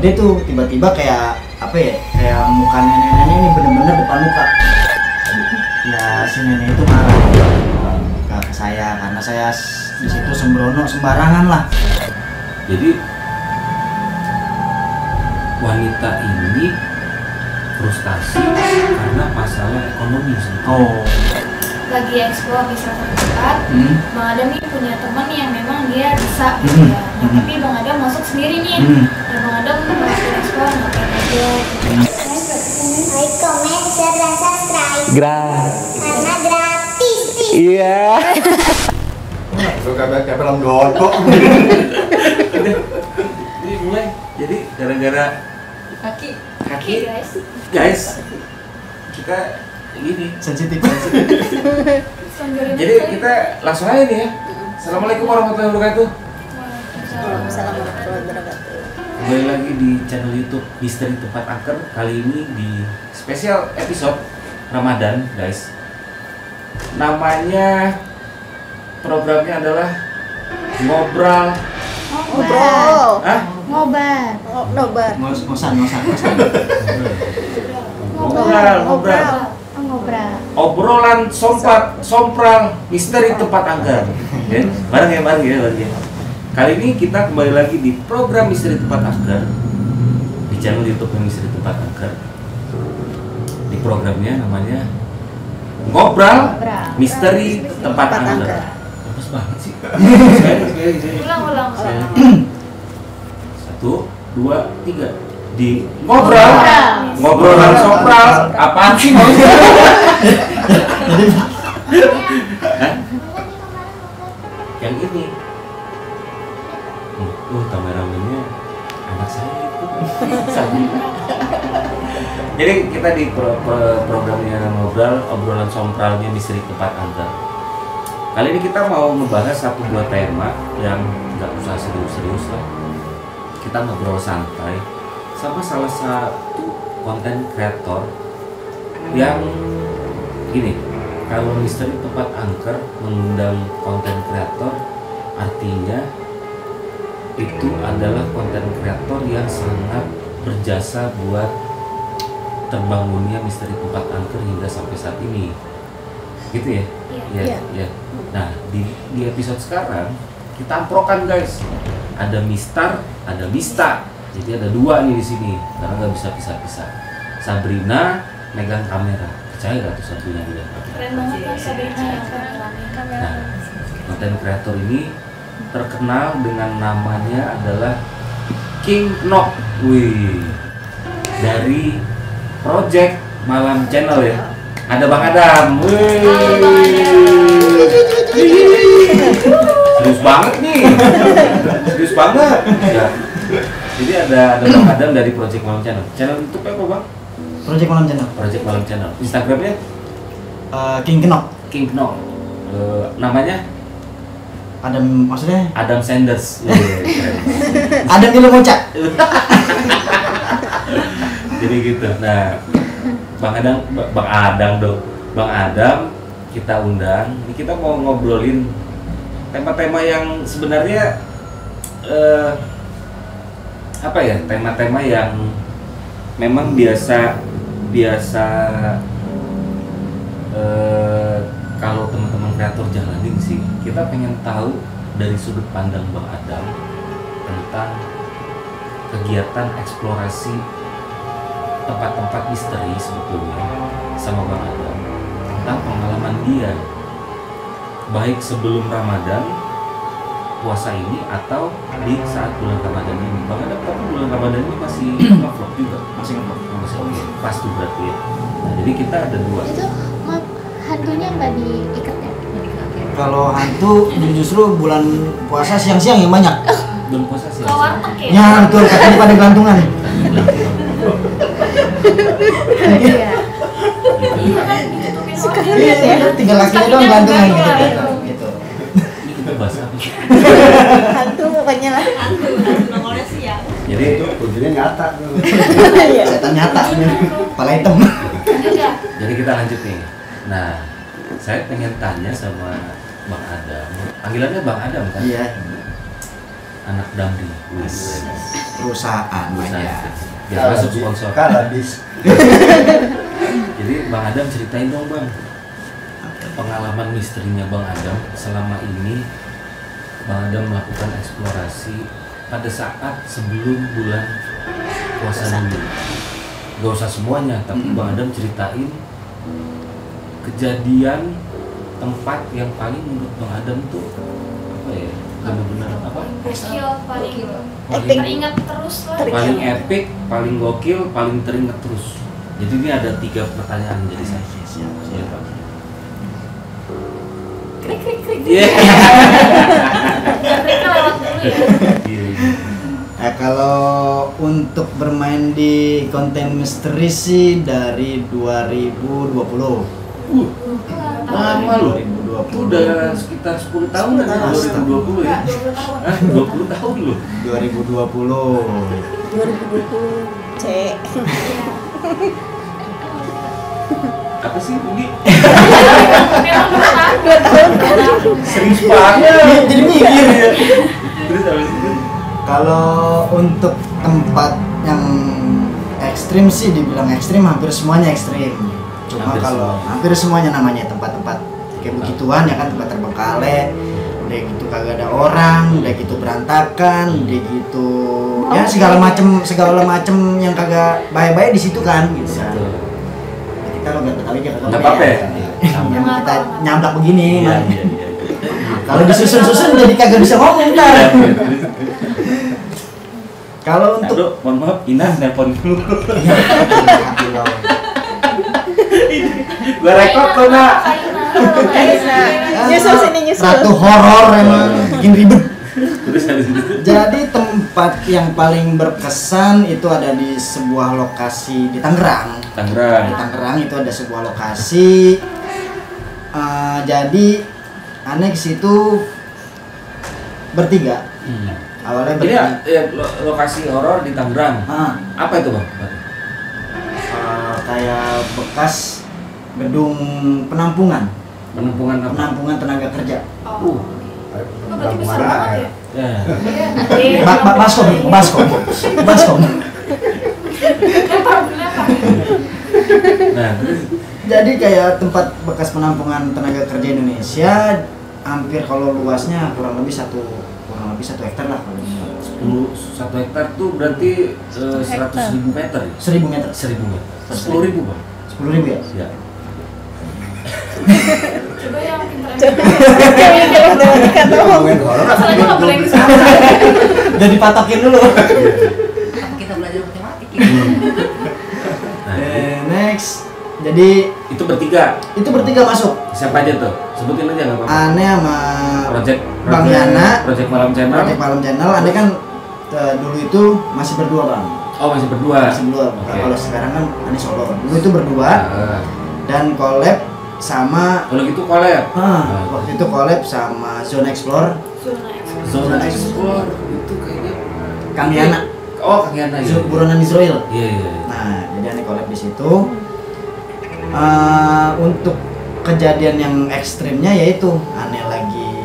itu tiba-tiba kayak apa ya, kayak muka nenek-nenek ini bener-bener depan muka. Ya si nenek itu marah ke saya karena saya di situ sembrono sembarangan lah. Jadi wanita ini frustasi karena masalah ekonomi sebetulnya. Oh. Lagi eksplor di salah satu tempat, Bang Adam nih punya teman yang memang dia bisa gitu ya. Nah, tapi Bang Adam masuk sendiri nih. Dan Bang Adam masuk eksplor ngapain aja. Like, comment, share, dan subscribe. Karena gratis sih. Iya. Lu kayak film godok. Ini mulai jadi gara-gara Kaki guys kita gini Sensitif. jadi kita langsung aja nih ya. Assalamualaikum warahmatullahi wabarakatuh. Assalamualaikum warahmatullahi wabarakatuh. Kembali lagi di channel YouTube Misteri Tempat Angker. Kali ini di spesial episode Ramadan guys. Namanya programnya adalah Ngobrol. Hah? Ngobar. Nobar. Ngosan. Ngobrol. Obrolan sompral misteri tempat angker. Ya, bareng ya. Kali ini kita kembali lagi di program Misteri Tempat Angker di channel YouTube Misteri Tempat Angker. Di programnya namanya Ngobrol Misteri Tempat Angker. Bagus banget sih. Sekali. Ulang. 1, 2, 3 di ngobrolan sompral. Apaan sih maksudnya? Hah? Yang ini. Kameramennya anak saya itu. Jadi kita di programnya obrolan sompralnya Misteri Tempat Angker. Kali ini kita mau ngebahas 1-2 tema yang nggak usah serius-serius lah. Kita ngobrol santai sama salah satu konten kreator yang gini, kalau Misteri Tempat Angker mengundang konten kreator artinya itu adalah konten kreator yang sangat berjasa buat terbangunnya Misteri Tempat Angker hingga sampai saat ini, gitu ya? Iya. Nah di episode sekarang kita amprokan guys. Ada Mistar, ada Mista. Jadi ada 2 nih di sini. Karena nggak bisa pisah-pisah. Sabrina megang kamera. Percaya nggak tuh Sabrina megang kamera? Keren banget kan Sabrina yang kamera. Nah, konten kreator ini terkenal dengan namanya adalah King Knock. Wih. Dari Project Malam Channel ya. Ada Bang Adam. Serius banget nih. Serius banget. Ya. Jadi ada Bang Adam dari Project Malam Channel. Channel YouTube apa Bang? Project Malam Channel. Project Malam Channel. Instagramnya? King Knock. King Knock. Namanya? Adam, maksudnya? Adam Sanders. Keren. Adam dulu ngocak. Jadi gitu. Nah, Bang Adam kita undang. Ini kita mau ngobrolin tema-tema yang sebenarnya apa ya? Tema-tema yang memang biasa kalau teman-teman kreator jalanin sih. Kita pengen tahu dari sudut pandang Bang Adam tentang kegiatan eksplorasi tempat-tempat misteri sebetulnya sama Bang Adam, tentang pengalaman dia baik sebelum Ramadan puasa ini atau di saat bulan Ramadan ini. Bang Adam, tapi bulan Ramadan ini masih nge-vlog juga? Masih nge-vlog, pas tuh berarti ya. Nah, jadi kita ada 2. Itu hantunya nggak diikat ya? Kalau hantu justru bulan puasa siang-siang yang banyak. Bulan puasa sih. Ya betul, katanya pada gantungan. Iya. Iya, tinggal lakinya doang gantungan gitu. Ini kita bahas apa sih? Hantu pokoknya lah. Nongolnya siang. Jadi kuncinya nyata. Setan nyata, kepala hitam. Jadi kita lanjut nih. Nah, saya pengen tanya sama Bang Adam. Panggilannya Bang Adam kan? Iya. anak Damri. Perusahaan banyak. Biar masuk sponsor. Kalabis. Jadi Bang Adam ceritain dong Bang, pengalaman misterinya Bang Adam selama ini. Bang Adam melakukan eksplorasi pada saat sebelum bulan puasa dulu. Gak usah semuanya, tapi Bang Adam ceritain kejadian tempat yang paling menurut Bang Adam tuh apa ya, benar-benar apa? Gokil, paling Epic. teringat terus lah. Paling epic, paling gokil, paling teringat terus. Jadi ini ada 3 pertanyaan jadi saya. Siap. Iya, Pak. Krik krik krik. Iya. Mereka lewat dulu ya. Iya. Nah, kalau untuk bermain di konten misteri sih dari 2020. Lama loh. 2020. Udah sekitar 10 tahun kan 2020 ya? Enggak, 20 tahun. Hah? 20 tahun loh. 2020. 2020 C. Apa sih Budi? Memang 2 tahun. Serius banget. Jadi mikir ya. Terus habis itu Kalau untuk tempat yang ekstrim sih dibilang ekstrim, hampir semuanya ekstrim. Cuma Hampir kalau semuanya. hampir semuanya namanya tempat-tempat kayak begituan ya kan, tempat terbengkalai, udah gitu kagak ada orang, udah gitu berantakan, udah gitu ya segala macem yang kagak baik-baik di situ kan gitu kan. Betul. Kita lo nggak Betawi aja Nggak apa-apa ya? yang kita nyamplak begini Iya, man. iya, iya. Kalau disusun-susun jadi kagak bisa ngomong ntar. Kalau untuk Aduh, mohon maaf, Ina nelpon dulu. Gua rekod kok, Nak. Nyusul sini, nyusul. Ratu horor emang bikin ribet. Terus habis itu Jadi tempat yang paling berkesan itu ada di sebuah lokasi di Tangerang. Di Tangerang. Tangerang itu ada sebuah lokasi. Jadi aneh ke situ bertiga. Awalnya Jadi bertiga. ya, lokasi horor di Tangerang. Apa itu, Bang? Kayak bekas gedung penampungan Penampungan apa? tenaga kerja. Oh, berarti besar Mana banget ya? ya? Ya. Iya. Baskom. Lempar. Nah, terus Jadi kayak tempat bekas penampungan tenaga kerja Indonesia, hampir kalau luasnya kurang lebih 1 hektar lah kalau 1 hektar tuh berarti 100.000 meter ya? 1000 meter. 1.000 meter. 10.000, Bang. 10.000 ya? Ya. Coba yang pintar. Ngomongin horor Masalahnya nggak boleh yang sama. Jadi patokin dulu. Apa kita belajar matematik ya? Nah, Next. Jadi itu bertiga. itu bertiga masuk. Siapa aja tuh? Sebutin aja nggak apa-apa. Aneh sama Project Bang Yana, Project Malam Channel. Project Malam Channel. Aneh kan dulu itu masih berdua bang. Oh, masih berdua. Masih berdua. Oke. Kalau sekarang kan Aneh solo. Dulu itu berdua Nah, dan collab sama kalau gitu collab. waktu itu collab sama Zone Explore. Zona Explore itu kayaknya Kang Yana. Oh, Kang Yana ya. Buronan Israel. Iya, iya. Nah, jadi Aneh collab di situ. Untuk kejadian yang ekstrimnya yaitu Aneh lagi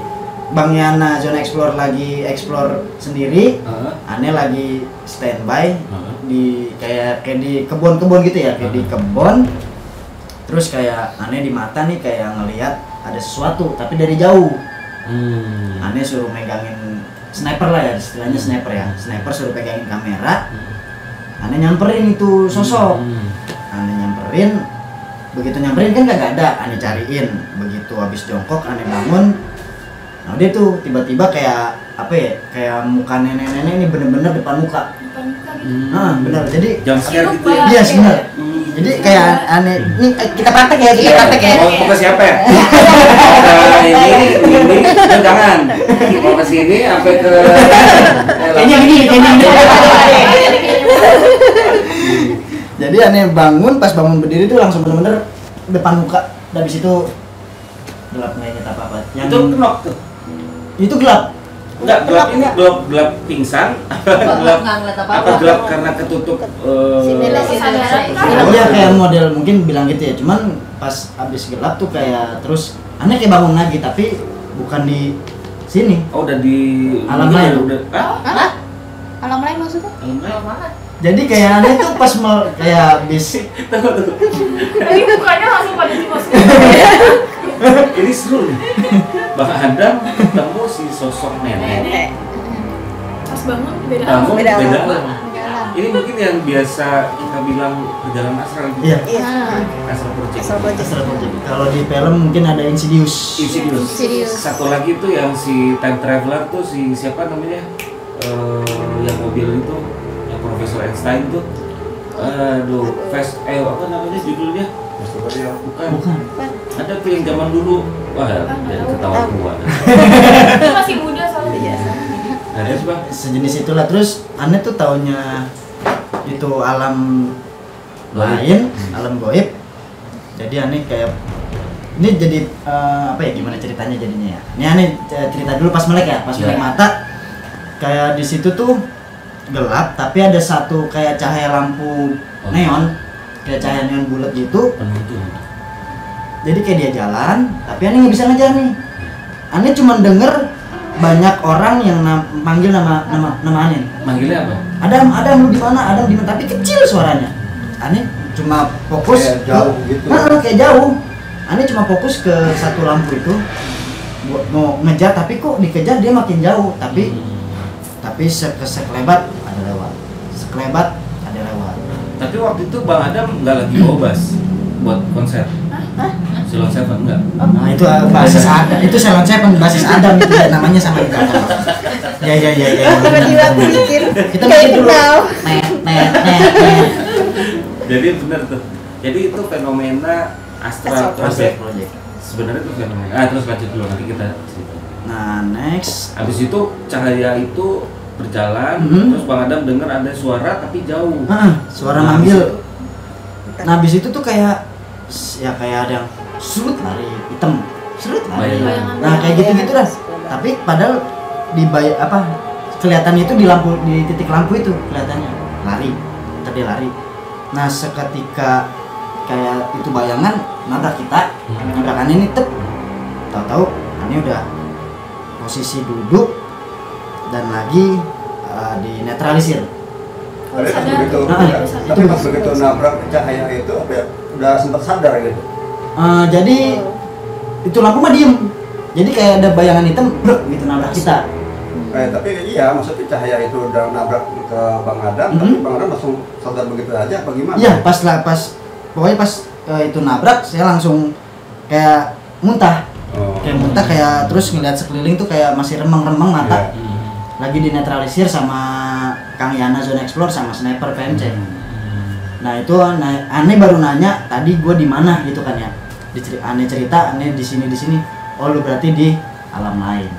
Bang Yana Zona Explore lagi explore sendiri, Heeh. Aneh lagi standby Heeh. di kayak di kebun-kebun gitu ya, kayak di kebun. Terus kayak Aneh di mata nih kayak ngelihat ada sesuatu tapi dari jauh. Aneh suruh megangin sniper lah ya, istilahnya sniper ya. Sniper suruh pegangin kamera. Aneh nyamperin itu sosok. Aneh nyamperin. Begitu nyamperin kan kagak ada, Aneh cariin. Begitu habis jongkok Aneh bangun. Nah dia tuh tiba-tiba kayak apa ya? Kayak muka nenek-nenek ini bener-bener depan muka. Depan muka gitu. Nah bener, jadi Jam scare gitu ya. iya bener. Jadi kayak Aneh, ini kita praktek ya, kita praktek ya. Mau ke siapa ya? Ini jangan. Mau ke sini sampai ke Kayaknya gini. Jadi Aneh bangun, pas bangun berdiri tuh langsung bener-bener depan muka. Dan habis itu gelap nggak inget apa-apa. Yang itu knock tuh. itu gelap. Enggak, gelap ini gelap pingsan. Gelap Nggak ngeliat apa apa-apa. gelap karena ketutup Kesadaran kan? Iya kayak model mungkin bilang gitu ya. Cuman pas habis gelap tuh kayak terus Aneh kayak bangun lagi tapi bukan di Sini. Oh, udah di Alam ini lain. ya, udah. Hah? Alam lain maksudnya? Alam lain. Mana? Jadi kayak aneh tuh pas kayak bis. Tunggu. Tapi mukanya langsung pada dimasukin. Ini seru nih. Bang Adam ketemu si sosok nenek. Pas bangun beda Bangun alam. Beda beda alam. alam. Ini mungkin yang biasa kita bilang perjalanan astral gitu. Iya. Iya. Astral project. Astral project. Astral Project. Kalau di film mungkin ada Insidious. Insidious. Insidious. Satu lagi tuh yang si time traveler tuh si siapa namanya? Yang mobil itu, yang Profesor Einstein tuh. Aduh, apa namanya judulnya? Bukan. Bukan. Ada tuh yang zaman dulu. Wah, jadi ketawa tua. Itu masih muda soalnya. Ada sih bang. Sejenis itulah. Terus aneh tuh taunya itu alam lain, alam goib. Jadi aneh kayak ini jadi apa ya, gimana ceritanya jadinya ya? Ini aneh cerita dulu pas melek ya, pas melek mata. Kayak di situ tuh gelap, tapi ada satu kayak cahaya lampu neon, kayak cahaya neon bulat gitu. Penuntun. Jadi kayak dia jalan, tapi aneh nggak bisa ngejar nih. Aneh cuma denger banyak orang yang manggil nama aneh. Manggilnya apa? Adam lu di mana? Adam di mana? Tapi kecil suaranya. Aneh cuma fokus Kayak jauh gitu. Kayak jauh. Aneh cuma fokus ke satu lampu itu. Mau ngejar tapi kok dikejar dia makin jauh. Tapi sekelebat ada lewat. Sekelebat ada lewat. Tapi waktu itu Bang Adam nggak lagi bawa bass buat konser. Silon Seven enggak? Nah itu basis Adam. Itu Salon Seven basis Adam itu ya, namanya sama juga. Ya. Tiba-tiba aku mikir Kita kayak mikir dulu. kenal. Net. Jadi benar tuh. Jadi itu fenomena astral project. Sebenarnya itu fenomena. Terus lanjut dulu nanti kita cerita. Nah next. Habis itu cahaya itu berjalan, terus Bang Adam dengar ada suara tapi jauh. Suara manggil. Nah habis itu tuh kayak ada yang surut lari hitam, surut lari. Bayangan. Nah kayak gitu dah. Tapi padahal kelihatannya itu di titik lampu itu kelihatannya lari, tadi lari. Nah seketika kayak itu bayangan nabrak kita, nabrakan ini tahu-tahu ini udah posisi duduk dan lagi dinetralisir. Tapi pas Sadar. begitu, Sadar. tapi pas begitu nabrak cahaya itu apa ya, udah sempat sadar gitu. Jadi itu lampu mah diem. Jadi kayak ada bayangan hitam gitu nabrak kita. Tapi iya, maksudnya cahaya itu udah nabrak ke Bang Adam, tapi Bang Adam langsung sadar begitu aja apa gimana? Iya, pokoknya pas itu nabrak saya langsung kayak muntah. Kayak muntah, kayak terus ngeliat sekeliling tuh kayak masih remeng-remeng mata. Iya. Lagi dinetralisir sama Kang Yana Zone Explore sama sniper PMC. Nah itu aneh baru nanya tadi gue di mana gitu kan ya. Aneh cerita aneh di sini. Oh lu berarti di alam lain.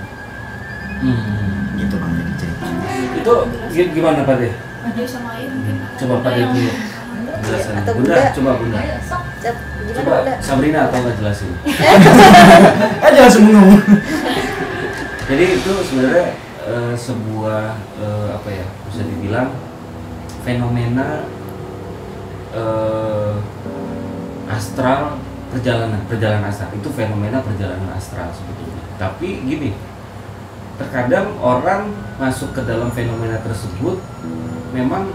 Gitu bang jadi ceritanya. Itu gimana Pak De? Ada sama air mungkin. Coba Pak De dulu. Jelasan. Atau Bunda, Bunda. coba Bunda. Gimana Coba udah? Sabrina atau nggak jelasin? Aja langsung ngomong. Jadi itu sebenarnya sebuah apa ya, bisa dibilang fenomena astral, perjalanan astral. Itu fenomena perjalanan astral sebetulnya. Tapi gini, terkadang orang masuk ke dalam fenomena tersebut memang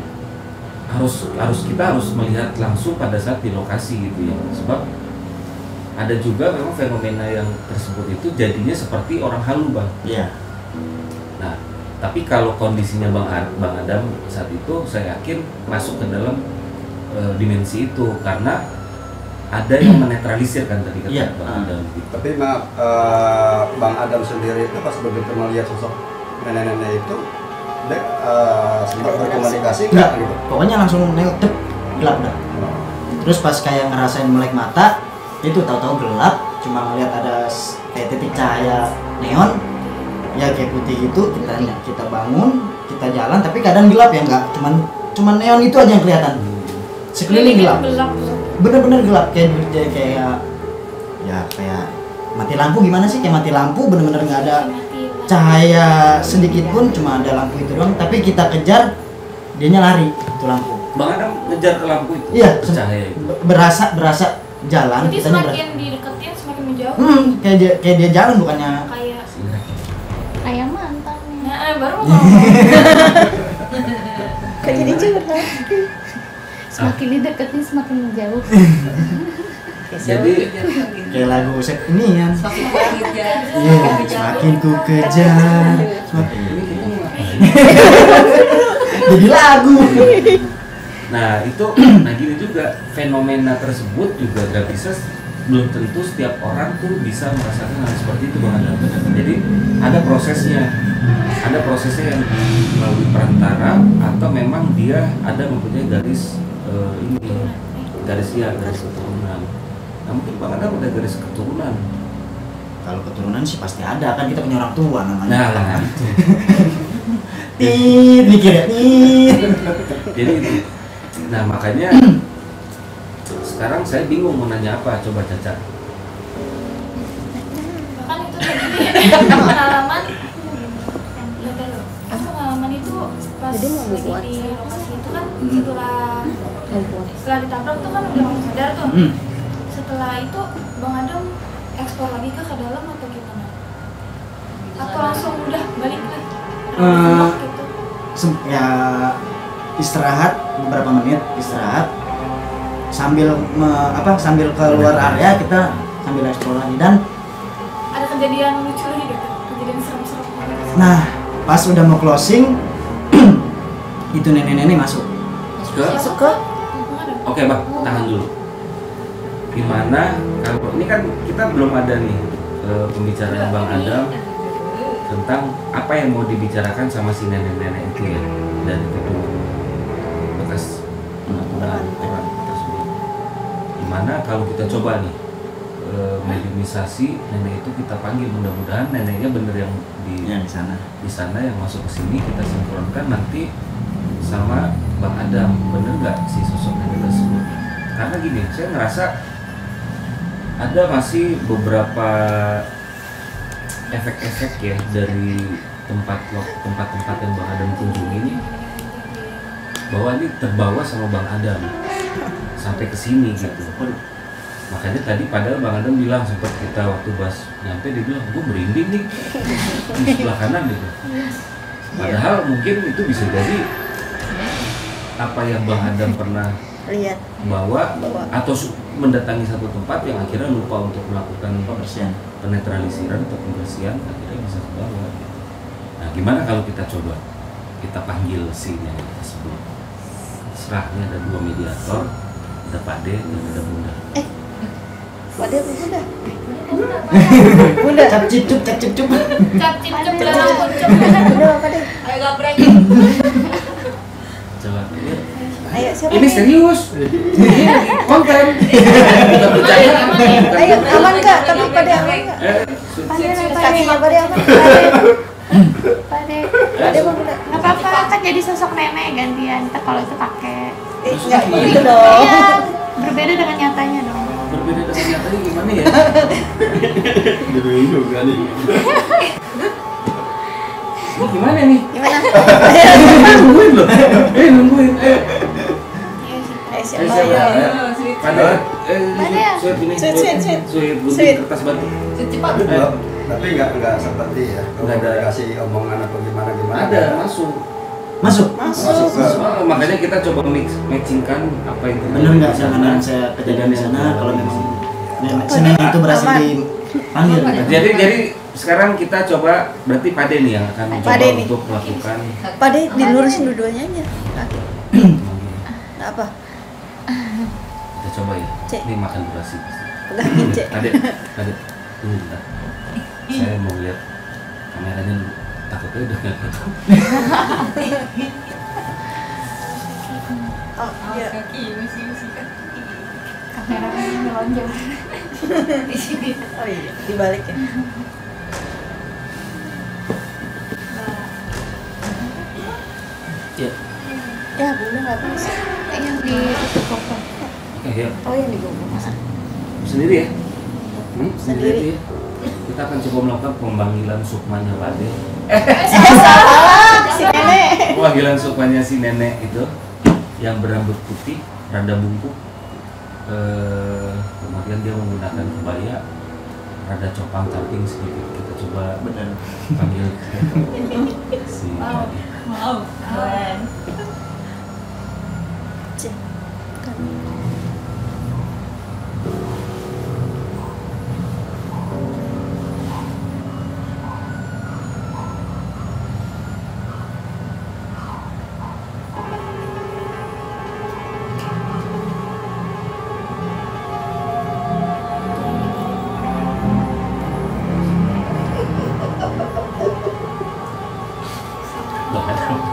kita harus melihat langsung pada saat di lokasi gitu ya. Sebab ada juga memang fenomena yang tersebut itu jadinya seperti orang halu bang. Iya. Nah, tapi kalau kondisinya Bang Adam saat itu saya yakin masuk ke dalam dimensi itu karena ada yang menetralisir kan tadi kata Iya. Bang Adam gitu. Tapi maaf, Bang Adam sendiri itu pas begitu melihat sosok nenek-nenek itu, dia sempat berkomunikasi nggak Enggak, gitu? pokoknya langsung nengok gelap dah. Terus pas kayak ngerasain melek mata, itu tahu-tahu gelap, cuma ngeliat ada kayak titik cahaya neon, ya kayak putih itu. Kita bangun, kita jalan, tapi kadang gelap ya nggak, cuman neon itu aja yang kelihatan. Sekeliling gelap, bener-bener gelap kayak mati lampu gimana sih? Kayak mati lampu, bener-bener nggak ada cahaya sedikit pun, cuma ada lampu itu doang. Tapi kita kejar, dianya lari itu lampu. Bang Adam ngejar ke lampu itu. Iya, ke cahaya itu. berasa jalan. Jadi Kitanya semakin dideketin semakin menjauh. kayak dia jalan bukannya. Kayak aku mau. Kok jadi curhat? Semakin didekatin semakin jauh. Jadi Kayak lagu set ini kan. Semakin pahit ya. Iya, semakin ku kejar, semakin jadi lagu. nah itu nah gini juga fenomena tersebut juga gak bisa, belum tentu setiap orang tuh bisa merasakan hal seperti itu Bang Adam. Jadi ada prosesnya yang melalui perantara atau memang dia ada mempunyai garis garis keturunan. Nah mungkin Bang Adam ada garis keturunan. Kalau keturunan sih pasti ada, kan kita punya orang tua namanya. Nah itu. Mikir ya, Jadi itu. Nah makanya sekarang saya bingung mau nanya apa, coba Caca. Bahkan itu tadi pengalaman pengalaman itu pas Jadi mau lagi buat. di lokasi itu kan setelah ditabrak tuh kan udah langsung sadar tuh. Setelah itu Bang Adam ekspor lagi ke dalam atau gimana? Atau langsung udah balik lagi? Gitu. Ya istirahat beberapa menit, istirahat sambil sambil keluar area kita sambil eksplor lagi. Dan Ada kejadian lucu lagi gitu, kejadian serem-serem gitu. nah pas udah mau closing itu nenek-nenek masuk. Masuk ke Oke Bang, tahan dulu. Gimana kalau ini kan kita belum ada nih pembicaraan Bang Adam tentang apa yang mau dibicarakan sama si nenek-nenek itu ya, dari kedua bekas pengakuan orang tersebut. Gimana kalau kita coba nih mediumisasi nenek itu, kita panggil, mudah-mudahan neneknya bener yang Ya di sana. di sana yang masuk ke sini, kita sinkronkan nanti sama Bang Adam, bener nggak si sosok nenek tersebut? Karena gini, saya ngerasa ada masih beberapa efek-efek ya dari tempat-tempat yang Bang Adam kunjungi, bahwa ini terbawa sama Bang Adam sampai ke sini gitu. Makanya tadi padahal Bang Adam bilang, sempat kita waktu bahas nyampe, dia bilang gue merinding nih di sebelah kanan gitu. Padahal mungkin itu bisa jadi apa yang Bang Adam pernah lihat bawa atau mendatangi satu tempat yang akhirnya lupa untuk melakukan Pembersihan. penetralisiran atau pembersihan, akhirnya bisa kebawa gitu. Nah gimana kalau kita coba kita panggil si nenek tersebut? Serahnya ada dua mediator, ada Pak D dan ada Bunda. Waduh, udah. Bunda cap cip cup. Cap cip cip dalam kuncung. Udah apa deh? Ayo gabrek. Coba ini, Ayo siapa? ini nih? serius, ini konten. Kita bercanda. Ayo aman Kak, tapi pada aman Kak. Kakinya pada aman. Pade, Ada Bang udah. nggak apa-apa kan jadi sosok nenek gantian. Ntar kalau itu pakai. Enggak gitu dong. Iya, berbeda dengan nyatanya dong. Berbeda dengan nyatanya gimana ya? Dulu kan ini. Ini gimana nih? Gimana? Nungguin loh. Nungguin. Siapa Siapa? ya? Pada ya? sweet ini. Sweet. Gunting Sweet. kertas batu. Cepat. Tapi nggak seperti ya. Nggak ada. Komunikasi omongan apa gimana. Ada masuk. Masuk. Masuk ke. Oh, makanya kita coba matchingkan apa yang terjadi Bener nggak di sana. dengan saya kejadian di sana yang kalau terjadi memang di sini. nenek nenek itu berhasil Aman. dipanggil. Jadi sekarang kita coba, berarti Pade nih yang akan mencoba Pade nih. untuk melakukan Pada dilurusin dua-duanya aja. Nah, apa? kita coba ya. Cek. Ini makan durasi pasti. Pegangin Cek. Pade, tunggu bentar. Saya mau lihat kameranya dulu. Takutnya udah nggak ketemu. Oh, iya. Kaki mesti kaki. Kameranya melonjak. Oh iya, dibalik ya. Ya. Ya, Bunda nggak bisa. Yang di itu koko. Oke, ya. Oh, yang digomong. Sendiri ya? Sendiri. ya? Kita akan coba melakukan pemanggilan sukmanya Pade. Salah, si nenek. Pemanggilan sukmanya si nenek itu yang berambut putih, rada bungkuk. Kemudian dia menggunakan kebaya, rada copang tamping sedikit. Kita coba Bener. panggil si Mau. Keren.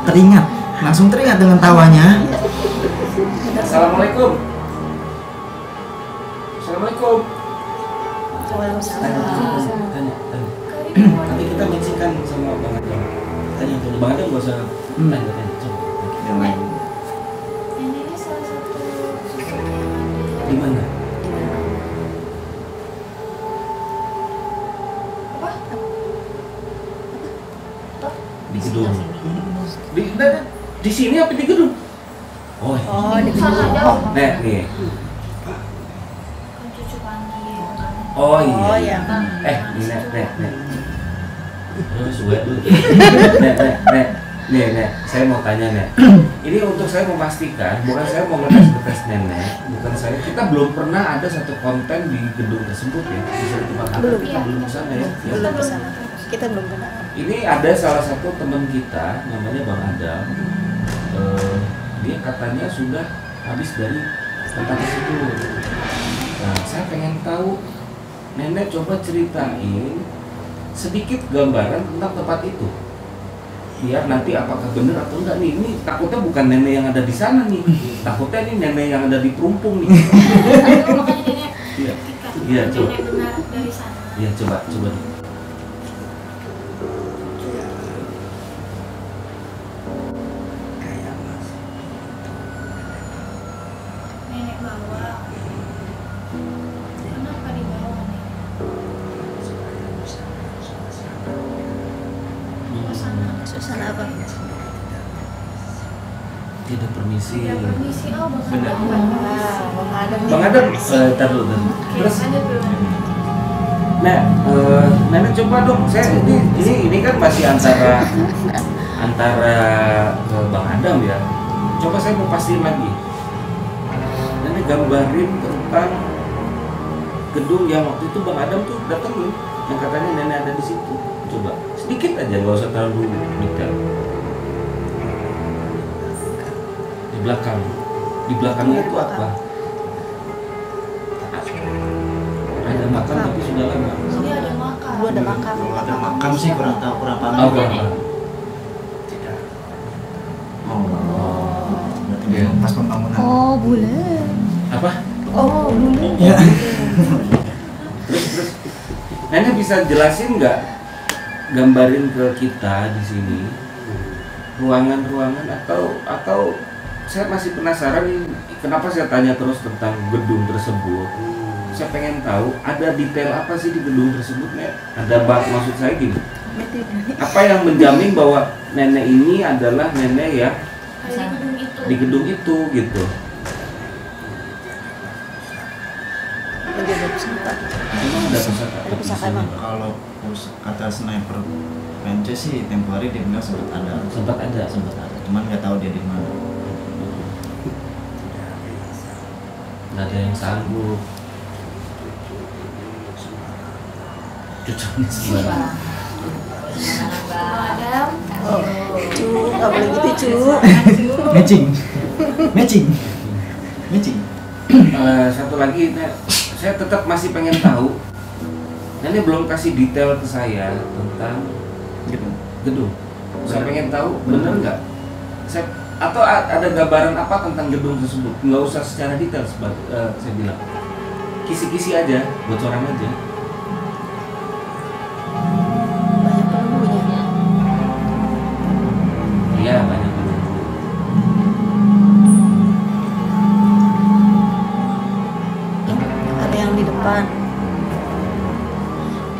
Teringat, langsung teringat dengan tawanya. Assalamualaikum. Assalamualaikum. Tanya. Nanti kita mencinkan sama Bang Adam. Tanya dulu Bang Adam, gak usah tanya. Coba. Yang lain. Ini salah satu susu yang ada. Di mana? Apa? Di gedung. Di sini apa di gedung? Oh, di Sana jauh. Nek, nih. Kan cucu panggil. Oh iya. Oh, iya. Nih, Nek. Suwe dulu. Nek, saya mau tanya, Nek. Ini untuk saya memastikan, bukan saya mau ngetes nenek, bukan saya. Kita belum pernah ada satu konten di gedung tersebut ya. Bisa tempat apa? Belum. Kita belum kesana ya. Belum ke sana. Kita belum kenal. Ini ada salah satu teman kita, namanya Bang Adam. Dia katanya sudah habis dari tempat tersebut. Nah, saya pengen tahu, nenek coba ceritain sedikit gambaran tentang tempat itu. Biar nanti apakah benar atau enggak nih. Ini takutnya bukan nenek yang ada di sana nih. Takutnya ini nenek yang ada di Perumpung nih. Aduh, makanya nenek Iya. ketika Iya, coba. nenek benar dari sana. Iya, coba. Nenek bawa. Kenapa dibawa nih? Ke sana. Suasana apa? Tidak permisi. Ya permisi, oh Bang Benar. Adam. Bang Adam, tar dulu. Terus Lanjut dulu. Nah, nenek coba dong. Saya ini kan masih antara Bang Adam ya. Coba saya mau pastiin lagi. Nenek gambarin tentang gedung yang waktu itu Bang Adam tuh datengin, yang katanya nenek ada di situ. Coba sedikit aja, nggak usah terlalu detail. Di belakangnya itu apa? Ada makam tapi sudah lama. Ini ada makam. Belum ada makam. Kalau ada makam sih kurang tahu, kurang paham. Oh, juga. enggak. Tidak. Berarti belum pas pembangunan. Oh, bulan. Apa? Oh, bulan. Ya. Terus nenek bisa jelasin nggak, gambarin ke kita di sini ruangan-ruangan atau saya masih penasaran nih, kenapa saya tanya terus tentang gedung tersebut. Saya pengen tahu ada detail apa sih di gedung tersebut, Nek? Ada maksud saya gini, apa yang menjamin bahwa nenek ini adalah nenek ya Ada di gedung itu. di gedung itu gitu. Ada pusaka. Emang ada pusaka? Ada pusaka emang. Kalau kata sniper PNC sih tempo hari dia bilang sempat ada. Sempat ada. Cuman nggak tahu dia di mana. Nggak ada yang sanggup. Cucunya sembarang. Bang Adam. Oh, cu, nggak boleh gitu, cu. Matching. Satu lagi, Nek, saya tetap masih pengen tahu. Nenek belum kasih detail ke saya tentang gedung. Saya pengen tahu bener nggak? Atau ada gambaran apa tentang gedung tersebut? Nggak usah secara detail, saya bilang. Kisi-kisi aja, bocoran aja. Banyak penunggunya. Iya, banyak banget. Ada yang di depan.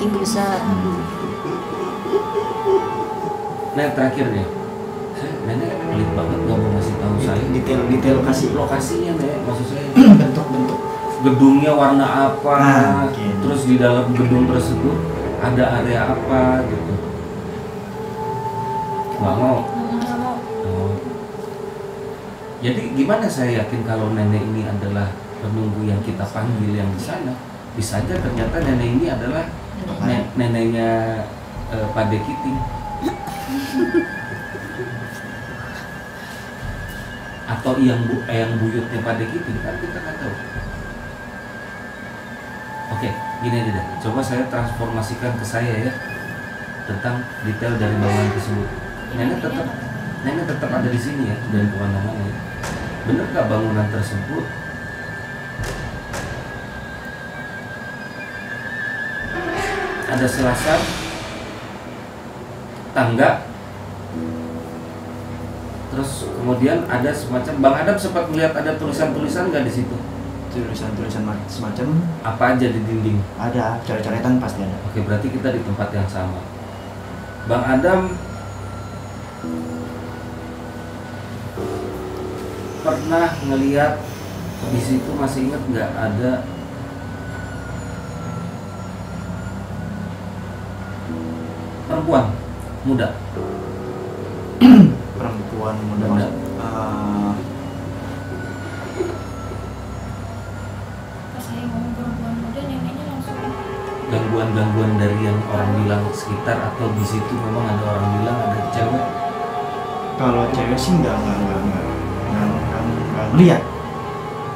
Tinggi besar. Nah, terakhir deh. Nenek pelit banget nggak mau ngasih tahu saya Detail kasih lokasinya, Nek. Maksud saya bentuk gedungnya warna apa, mungkin. terus di dalam gedung tersebut ada area apa gitu. Nggak mau. Oh. Jadi gimana saya yakin kalau nenek ini adalah penunggu yang kita panggil yang di sana? Bisa aja ternyata nenek ini adalah neneknya Pak Dekiting. Atau yang buyutnya Pak Dekiting, kan kita nggak tahu. Oke, gini aja deh. Coba saya transformasikan ke saya ya tentang detail dari bangunan tersebut. Nenek tetap ada di sini ya dari pemandangannya. Benar nggak bangunan tersebut ada selasar, tangga, terus kemudian ada semacam, Bang Adam sempat melihat ada tulisan-tulisan nggak di situ? Tulisan-tulisan semacam Apa aja di dinding? ada, coret-coretan pasti ada. Oke, berarti kita di tempat yang sama. Bang Adam pernah ngelihat di situ, masih ingat nggak ada perempuan muda? Perempuan muda. Muda. Pas saya ngomong perempuan muda, neneknya langsung Gangguan-gangguan dari yang orang bilang sekitar, atau di situ memang ada orang bilang ada cewek? Kalau cewek sih nggak melihat.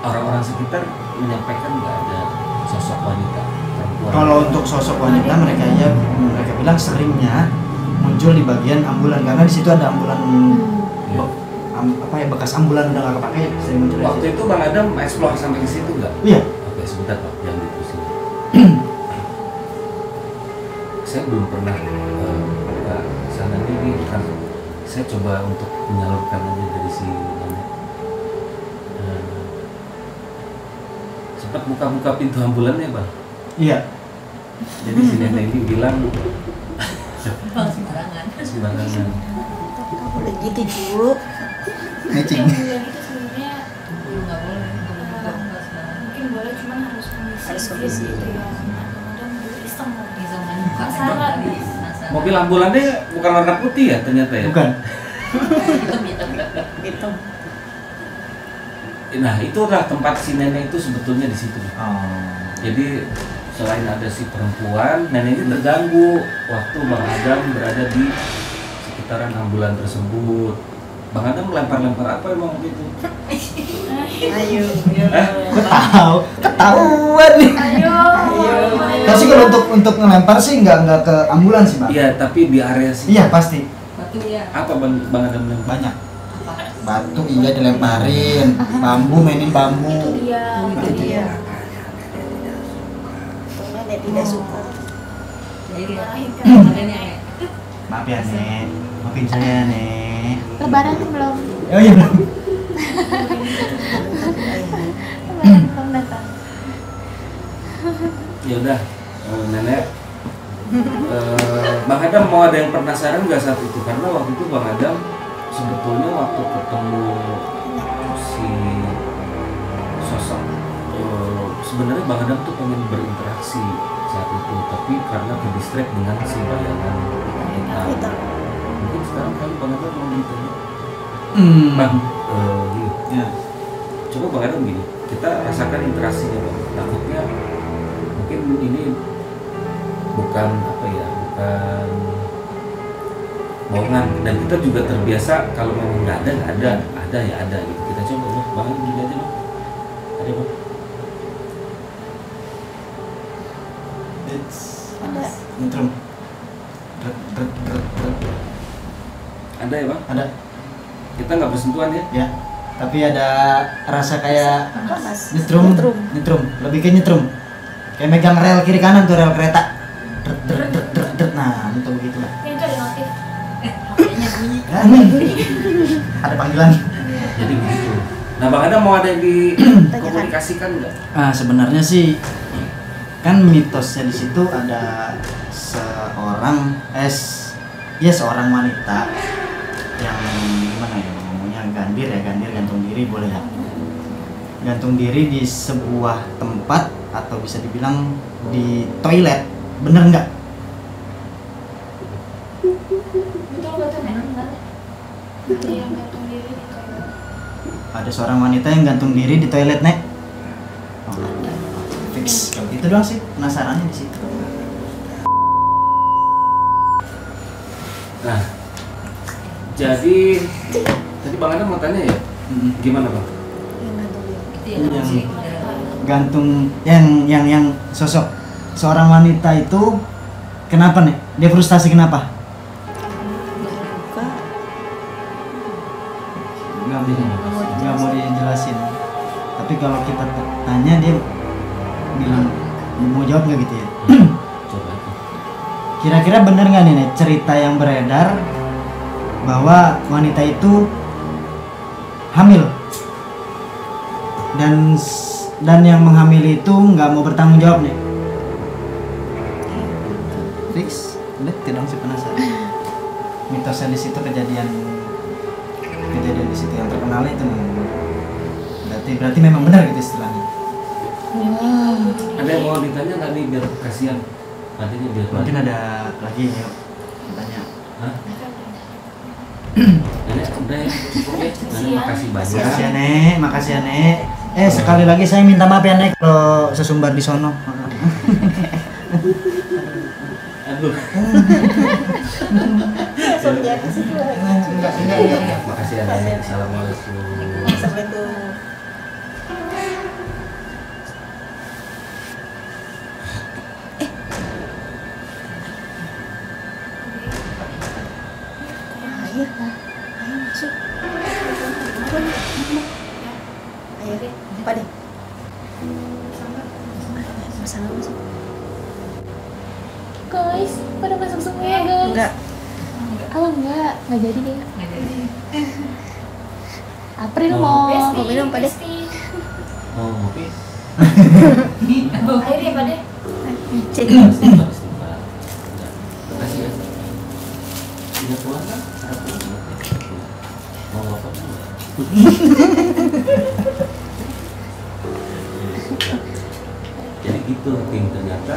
Orang-orang sekitar menyampaikan nggak ada sosok wanita perempuan? Kalau untuk sosok wanita mereka bilang seringnya muncul di bagian ambulan, karena di situ ada ambulan bekas ambulan udah nggak kepake, sering muncul. Waktu itu Bang Adam explore sampai ke situ nggak? Iya. Oke, sebentar Pak, jangan diterusin. Saya belum pernah ke sana ini, kan saya coba untuk menyalurkan aja dari si nenek. Sempat buka-buka pintu ambulannya Bang. Iya. Jadi si nenek ini bilang Bang sembarangan. sembarangan. Boleh gitu dulu. Matching. yang bilang itu sebenarnya Nggak boleh. Nggak sembarangan. mungkin boleh, cuman harus Harus izin permisi. gitu ya. Kadang-kadang dulu iseng mau Di zaman buka Penasaran. Mobil ambulannya bukan warna putih ya ternyata ya? Bukan. Gitu. Nah, itulah tempat si nenek itu sebetulnya di situ. Oh. Jadi selain ada si perempuan, nenek ini terganggu waktu Bang Adam berada di sekitaran ambulan tersebut. Bang Adam melempar-lempar apa emang gitu? Ayo. Ketahuan nih. ayo Tapi kalau untuk ngelempar sih nggak ke ambulan sih, Bang. Iya, tapi di area sini. Iya pasti. Batu ya. Apa Bang Adam lempar? Banyak. Apa? Batu iya dilemparin, bambu mainin bambu. itu dia Itu dia. Untungnya dia tidak suka. Jadi marahin kan. ada nenek. Maaf ya Nek, maafin saya Nek. Lebaran belum. Oh iya belum. Lebaran belum datang. Ya udah, nenek. Bang Adam mau ada yang penasaran nggak saat itu? Karena waktu itu Bang Adam sebetulnya waktu ketemu si sosok, sebenarnya Bang Adam tuh pengen berinteraksi saat itu, tapi karena ke distract dengan si bayangan hitam. Mungkin sekarang kali Bang Adam mau gitu. Bang, gini. Ya. Coba Bang Adam gini, kita rasakan interaksinya Bang. Takutnya mungkin ini bukan apa ya, bukan bohongan, dan kita juga terbiasa kalau memang nggak ada ya ada gitu. Kita coba Bang, Bang Adam gini aja Bang. Ada Bang? Ada. Intro. Ada ya Bang? Ada. Kita nggak bersentuhan ya? Ya. Tapi ada rasa kayak Apa Mas? nyetrum. Lebih ke nyetrum. Kayak megang rel kiri kanan tuh, rel kereta. Nah, itu begitulah. Ini tuh ada notif. HP-nya bunyi. Ada panggilan. Jadi begitu. Nah Bang Adam mau ada yang dikomunikasikan nggak? Nah, sebenarnya sih kan mitosnya di situ ada seorang wanita yang gimana ya ngomongnya, gandir gantung diri boleh ya. gantung diri di sebuah tempat atau bisa dibilang di toilet, bener nggak? Betul betul nek. Ada yang gantung diri di toilet. Ada seorang wanita yang gantung diri di toilet, Nek. Oh, ada. Fix. Kalau itu doang sih penasarannya di situ. Nah, jadi tadi Bang Adam mau tanya ya, gimana Bang? Yang gantung yang sosok seorang wanita itu kenapa nih? Dia frustasi kenapa? Nggak mau dijelasin. Tapi kalau kita tanya dia bilang mau jawab nggak gitu ya? Coba. Kira-kira bener nggak nih cerita yang beredar bahwa wanita itu hamil dan yang menghamili itu nggak mau bertanggung jawab nih? Fix, udah tidak sih penasaran. Mitosnya di situ kejadian di situ yang terkenal itu berarti memang benar gitu istilahnya. Ada yang mau ditanya nggak nih biar kasihan? Nantinya biar Mungkin ada lagi ya tanya. Hah? Nenek udah ya, cukup ya. Nenek makasih banyak. Makasih ya Nek, makasih ya Nek. Sekali lagi saya minta maaf ya Nek kalau sesumbar di sono. Aduh. Enggak. Makasih ya Nenek. Assalamualaikum. Ayo masuk. Ayo deh, apa deh? Masalah masuk. Guys, pada masuk semua ya guys. Enggak. Oh enggak jadi deh. Nggak jadi. April Oh. mau Mau minum, Pak, deh? Mau ngopi? Ayo deh, Pak deh. Cek. Istighfar. Makasih ya. Udah pulang kan? Mau rokok juga? Jadi gitu, Ting, ternyata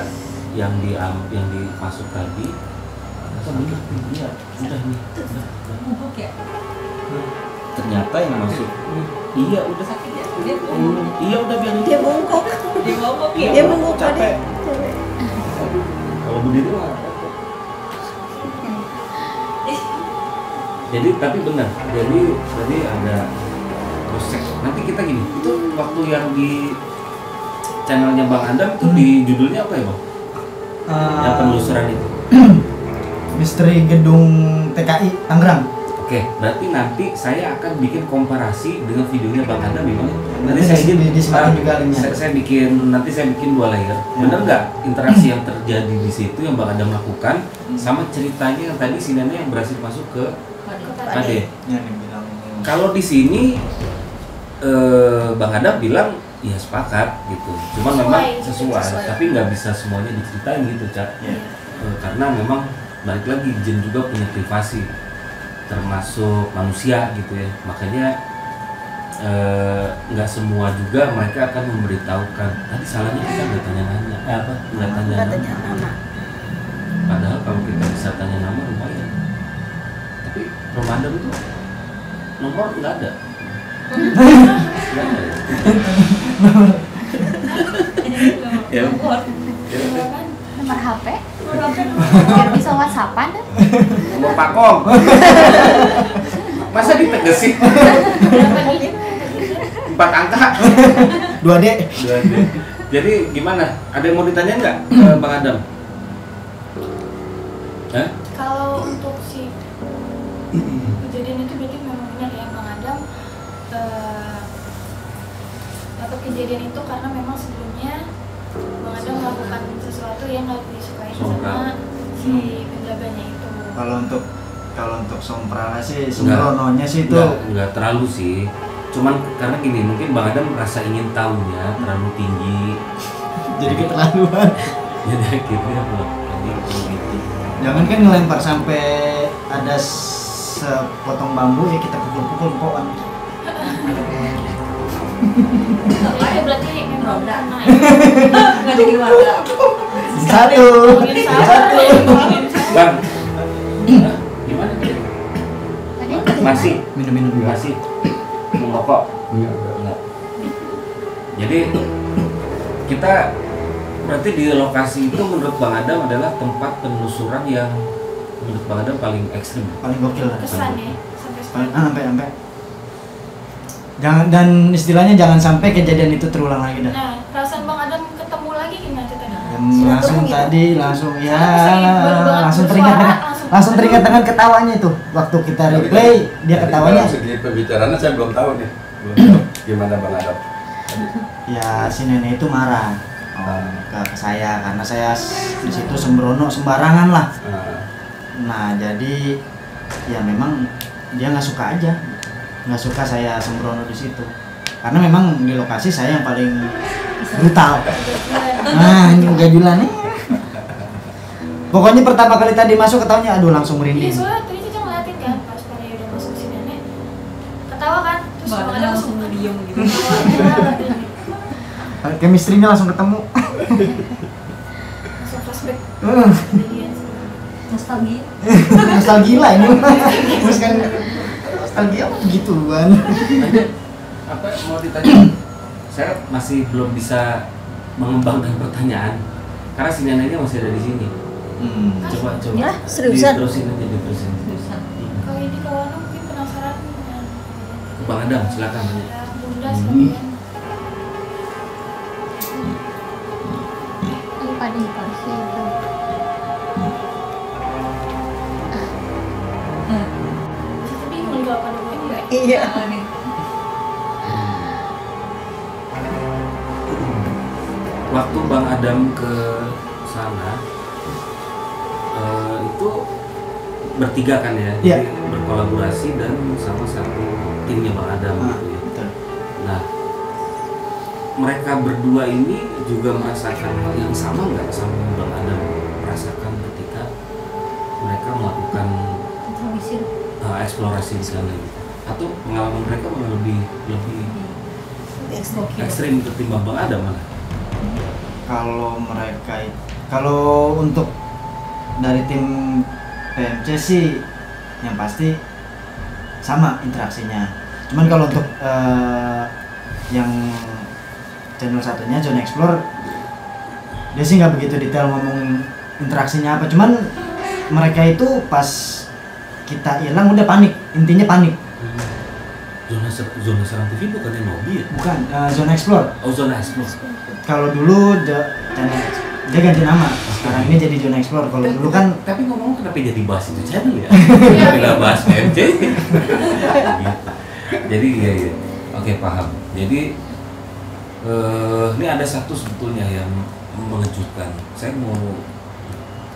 yang dimasuk tadi ternyata bener, iya, udah nih, udah. Bubuk ya? Ternyata yang masuk, iya udah sakit ya, iya udah biarin Dia bongkok. Dia bobok ya? Dia bongkok Pak deh. kalau berdiri mah apa-apa. Jadi tapi benar, jadi ada proses. Nanti kita gini, itu waktu yang di channelnya Bang Adam itu di judulnya apa ya Bang? Yang penelusuran itu. Misteri Gedung TKI Tangerang. Oke, berarti nanti saya akan bikin komparasi dengan videonya Bang Adam gimana? Nanti saya di Semarang juga linknya. Saya bikin 2 layer. Bener nggak interaksi yang terjadi di situ yang Bang Adam lakukan sama ceritanya yang tadi si nenek yang berhasil masuk ke Ade. Yang dibilang Kalau di sini Bang Adam bilang ya sepakat gitu. Cuma memang sesuai. Tapi nggak bisa semuanya diceritain gitu, Cak. Iya. Karena memang balik lagi jin juga punya privasi termasuk manusia gitu ya. Makanya nggak semua juga mereka akan memberitahukan. Tadi salahnya kita nggak tanya-nanya, nggak tanya nama. Padahal kalau kita bisa tanya nama lumayan. Tapi Ramadan itu nomor nggak ada. Nggak ada ya. nomor HP biar bisa WhatsAppan kan? Nomor Pakong. Masa ditegesin? 4 angka. 2D. Jadi gimana? Ada yang mau ditanya nggak Bang Adam? Hah? Kalau untuk si kejadian itu berarti memang benar ya Bang Adam, atau kejadian itu karena memang sebelumnya Bang Adam melakukan sesuatu yang nggak disukai sama si penjaganya itu. Kalau untuk Somprala sih sembrononya sih itu Enggak terlalu sih. Cuman karena gini, mungkin Bang Adam merasa ingin tahunya terlalu tinggi. jadi keterlaluan. Jadi akhirnya melakukan itu gitu. Jangan kan ngelempar sampai ada sepotong bambu ya kita pukul-pukul pohon. Itu berarti memang Roda. karena Nggak jadi warga. Satu. Bang, gimana? Masih Minum-minum. masih merokok. Enggak. Jadi kita berarti di lokasi itu menurut Bang Adam adalah tempat penelusuran yang menurut Bang Adam paling ekstrim. Paling gokil lah. kesannya sampai Paling sekarang. sampai. Jangan, dan istilahnya jangan sampai kejadian itu terulang lagi dah. Nah, perasaan Bang Adam ketemu lagi gimana ceritanya? Langsung tadi langsung ya langsung Langsung teringat dengan ketawanya itu waktu kita replay dia ketawanya Dalam segi pembicaraannya saya belum tahu nih. Belum tahu gimana Bang Adam. ya si nenek itu marah ke saya karena saya di situ sembrono sembarangan lah. Nah jadi ya memang dia nggak suka aja, nggak suka saya sembrono di situ karena memang di lokasi saya yang paling brutal. Nah ini ugajulan nih. Pokoknya pertama kali tadi masuk ketawanya aduh langsung Iya, merinding. soalnya tadi Cica ngeliatin kan pas pada udah masuk si nenek ketawa kan, terus Bang Bang Adam Adam langsung diem gitu. Chemistry-nya langsung ketemu. langsung flashback Hmm. kejadian sih. Nostalgia. Nostalgia ini. Terus kan nostalgia apa begituan. Apa mau ditanya? Saya masih belum bisa mengembangkan pertanyaan karena si neneknya masih ada di sini. Coba Ya, seriusan? diterusin aja diterusin. Kalau ini kawan mungkin penasaran dengan Bang Adam silakan tanya. ya, bunda sekalian. Lupa di kursi itu. Saya bingung juga pada gue enggak. Iya. Nah, nih. Waktu Bang Adam ke sana itu bertiga kan ya, Iya. jadi berkolaborasi dan sama satu timnya Bang Adam Ah, gitu ya. betul. Nah, mereka berdua ini juga merasakan hal yang sama nggak sama yang Bang Adam merasakan ketika mereka melakukan Introduksi. eksplorasi di sana gitu? Atau pengalaman mereka malah lebih ekstrim ketimbang Bang Adam malah? Kalau untuk dari tim PMC sih yang pasti sama interaksinya. Cuman kalau untuk yang channel satunya Zone Explore dia sih nggak begitu detail ngomong interaksinya apa. Cuman mereka itu pas kita hilang udah panik, intinya panik. Zona Serang TV bukannya Nobi ya? Bukan Zone Explore. Oh, Zona Explore. Kalau dulu channel dia ganti nama. Sekarang ini jadi Zone Explore. Kalau dulu kan Tapi ngomong kenapa jadi bahas itu channel ya? Kenapa nggak bahas PMC? Gitu. Jadi iya. Oke, paham. Jadi ini ada satu sebetulnya yang mengejutkan. Saya mau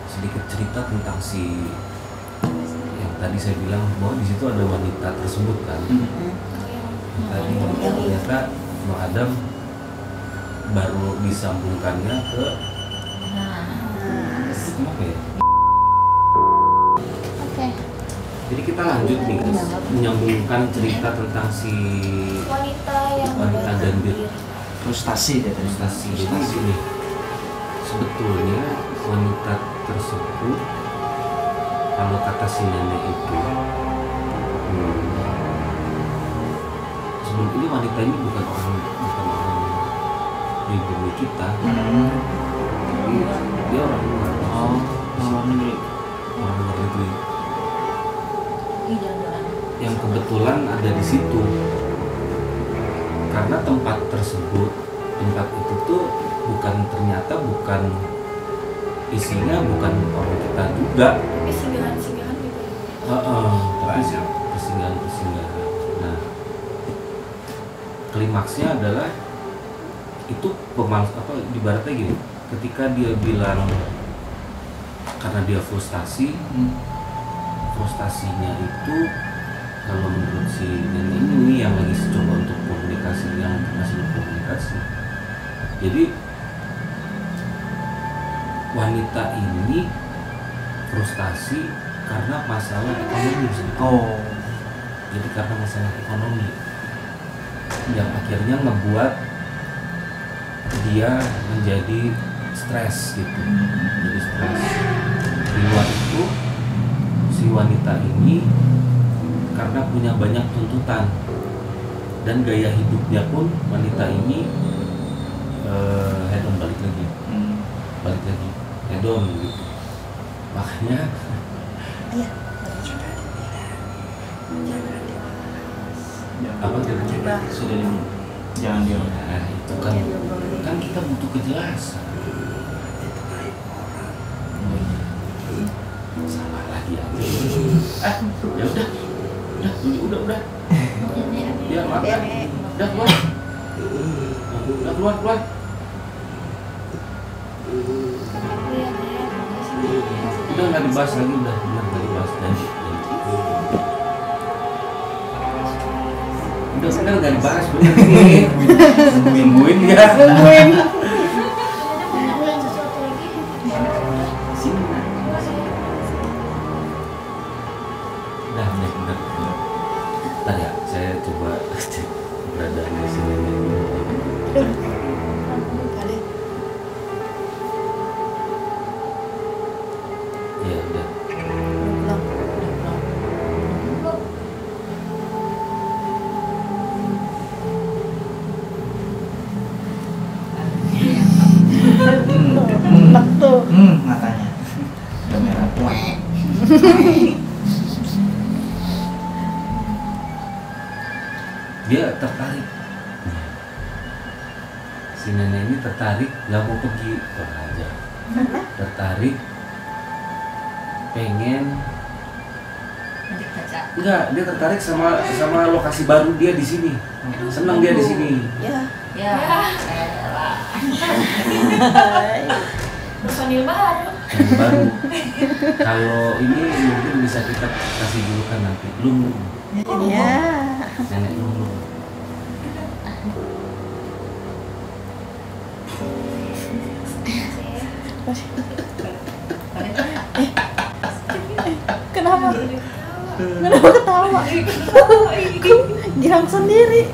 sedikit cerita tentang si yang tadi saya bilang bahwa di situ ada wanita tersebut kan. Tadi ternyata Bang Adam baru disambungkannya ke apa ya? Oke. Jadi kita lanjut nih guys, menyambungkan cerita tentang si Wanita yang wanita dan dia frustasi dia tadi. frustasi. Jadi gini, sebetulnya wanita tersebut kalau kata si nenek itu sebelum ini wanita ini bukan orang pribumi kita, tapi dia orang luar. Luar negeri. Orang luar negeri Ih, jalan-jalan. yang kebetulan ada di situ karena tempat itu tuh ternyata bukan isinya bukan orang kita juga. tapi singgahan gitu. Tapi persinggahan. Nah, klimaksnya adalah itu ibaratnya gini, ketika dia bilang karena dia frustasinya itu kalau menurut si nenek ini yang lagi coba untuk komunikasi, yang masih berkomunikasi. Jadi wanita ini frustasi karena masalah ekonomi sebetulnya. Oh, Jadi karena masalah ekonomi. yang akhirnya ngebuat dia menjadi stres gitu, jadi stres. Di luar itu si wanita ini karena punya banyak tuntutan dan gaya hidupnya pun wanita ini hedon balik lagi hedon gitu, makanya apa kira-kira sudah diminum jangan diomongin. Nah, itu kan kita butuh kejelasan. Salah lagi ya. Ya udah. Ya makan. Udah keluar. Udah nggak dibahas lagi, udah nggak dibahas lagi. Udah bener nggak dibahas, nungguin ya. Bener. Ntar ya, saya coba cek keberadaan di sini. Ya udah. Matanya udah merah kuat. Dia tertarik, si nenek ini tertarik, nggak mau pergi aja, tertarik, pengen, enggak, dia tertarik sama lokasi baru dia di sini, senang dia di sini. Ya. Personil baru. Kalau ini mungkin bisa kita kasih julukan nanti, Lung. Ya. Nenek Lung. Kenapa? Kenapa ketawa? Girang sendiri.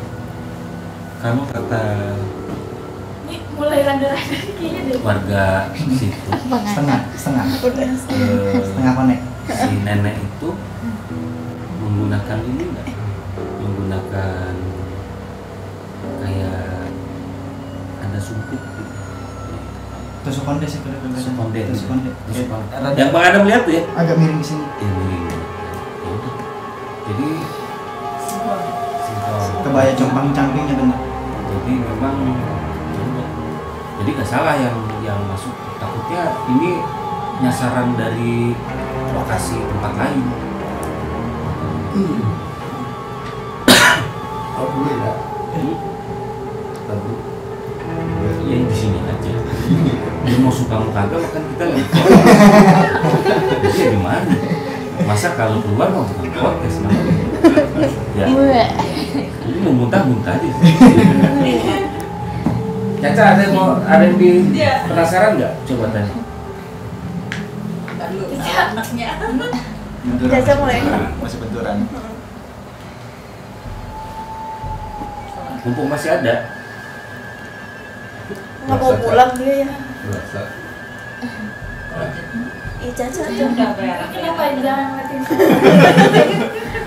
Kamu kata Ini mulai rada-rada kayaknya deh. warga situ, setengah konek. si nenek itu menggunakan ini enggak? Menggunakan kayak ada sumpit gitu. Tusuk konde sih kalau Tusuk konde. Rada- Yang Bang Adam lihat tuh ya? agak miring di sini. Ini. Ya udah. Jadi sinkron. Kebaya compang-campingnya bener. Jadi memang jadi nggak salah yang masuk, takutnya ini nyasaran dari lokasi tempat lain. Oh, gue ya. Ya di sini aja. Dia mau suka mau kagak kan kita lagi. Jadi ya gimana? Masa kalau keluar mau bukan podcast namanya. Ya. Ini mau muntah-muntah aja. Caca ada yang penasaran nggak? Coba tanya. Anaknya. Caca mulai. Masih benturan. Mumpung masih ada. Nggak mau pulang dia ya. Berasa. Ih, Caca tuh. Kenapa jangan ngeliatin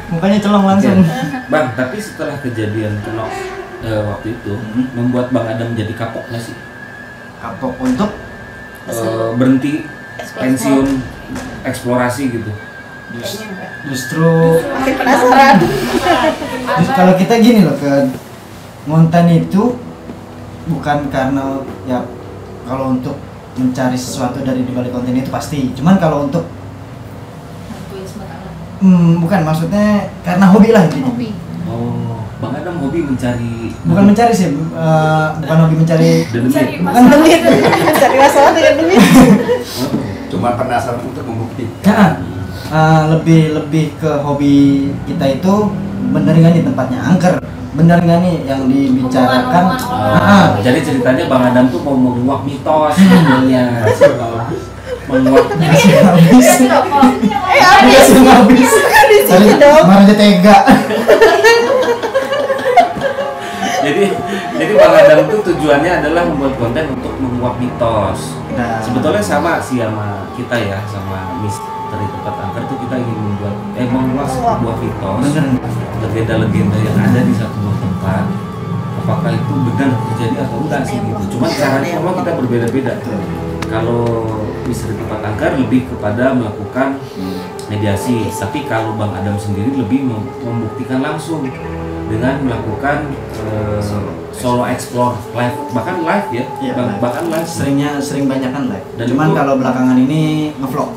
Mukanya celong langsung. Bang, tapi setelah kejadian kenok waktu itu membuat Bang Adam jadi kapok nggak sih? Kapok untuk Berhenti pensiun eksplorasi gitu. justru Makin penasaran. kalau kita gini loh, ke ngonten itu bukan karena ya, kalau untuk mencari sesuatu dari dibalik konten itu pasti, cuman kalau untuk bukan, maksudnya karena hobi lah intinya. Oh, Bang Adam hobi mencari. Bukan mencari sih, bukan hobi mencari cari bukan masalah. duit. Cari masalah dengan duit. Cuma penasaran untuk membuktikan. Nah, lebih ke hobi kita itu bener nggak nih tempatnya angker, bener nggak nih yang dibicarakan. Omongan-omongan Jadi ceritanya Bang Adam tuh mau menguak mitos sebenarnya. Menguak. Habis. Habis. Habis. Di sini dong. Marahnya tega. jadi Bang Adam itu tujuannya adalah membuat konten untuk menguak mitos. Nah. Sebetulnya sama sih sama kita ya, sama Misteri Tempat Angker tuh kita ingin membuat menguak sebuah mitos, legenda-legenda yang ada di satu buah tempat. Apakah itu benar terjadi atau enggak sih gitu. Cuma caranya memang kita berbeda-beda. Kalau Misteri Tempat Angker lebih kepada melakukan mediasi, tapi kalau Bang Adam sendiri lebih membuktikan langsung dengan melakukan solo explore live, bahkan live ya, Iya, bahkan live. Sering banyak kan live. Dan Cuman itu- kalau belakangan ini ngevlog.